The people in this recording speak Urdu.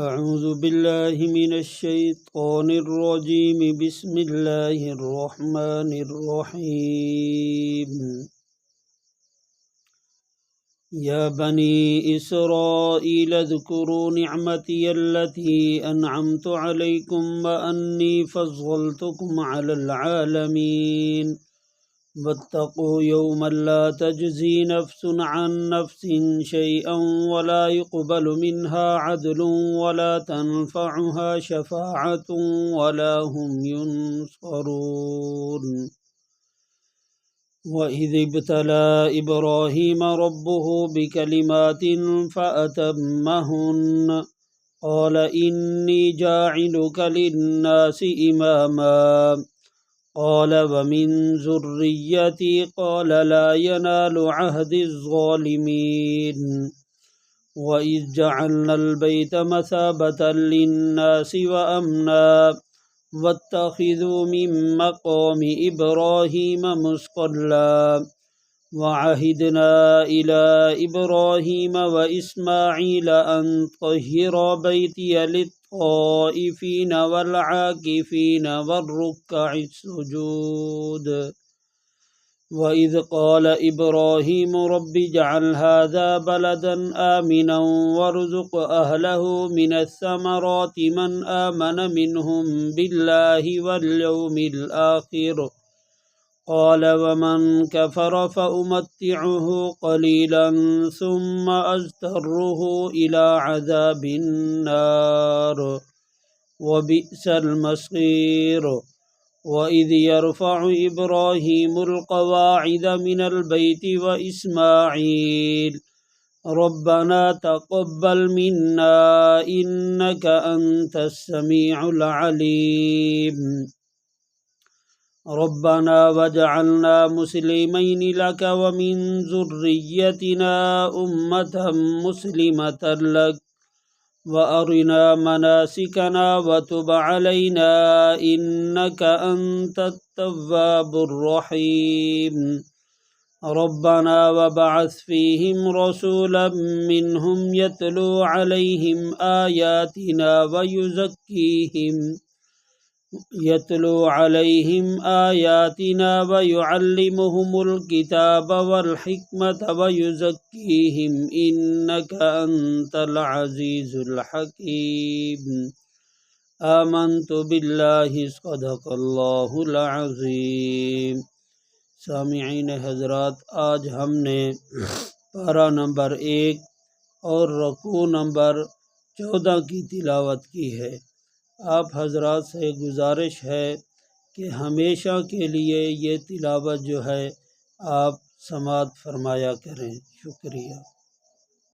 أعوذ بالله من الشيطان الرجيم بسم الله الرحمن الرحيم يا بني إسرائيل اذكروا نعمتي التي أنعمت عليكم وأني فضلتكم على العالمين واتقوا يوما لا تجزي نفس عن نفس شيئا ولا يقبل منها عدل ولا تنفعها شفاعة ولا هم ينصرون وإذ ابتلى إبراهيم ربه بكلمات فأتمهن قال إني جاعلك للناس إماما قال ومن ذريتي قال لا ينال عهد الظالمين وإذ جعلنا البيت مثابة للناس وأمنا واتخذوا من مقام إبراهيم مصلى وعهدنا إلى إبراهيم وإسماعيل أن طهرا بيتي للطائفين والعاكفين والركع السجود وإذ قال إبراهيم رب اجعل هذا بلدا آمنا وارزق أهله من الثمرات من آمن منهم بالله واليوم الآخر قال ومن كفر فأمتعه قليلا ثم أضطره إلى عذاب النار وبئس المصير وإذ يرفع إبراهيم القواعد من البيت وإسماعيل ربنا تقبل منا إنك أنت السميع العليم ربنا واجعلنا مسلمين لك ومن ذريتنا أمة مسلمة لك وأرنا مناسكنا وتب علينا إنك أنت التواب الرحيم ربنا وبعث فيهم رسولا منهم يتلو عليهم آياتنا ويعلمهم الكتاب والحكمة ويزكيهم إنك أنت العزيز الحكيم آمنت بالله صدق الله العظيم۔ سامعین حضرات، آج ہم نے پارہ نمبر 1 اور رکوع نمبر 14 کی تلاوت کی ہے۔ آپ حضرات سے گزارش ہے کہ ہمیشہ کے لیے یہ تلاوت جو ہے آپ سماعت فرمایا کریں۔ شکریہ۔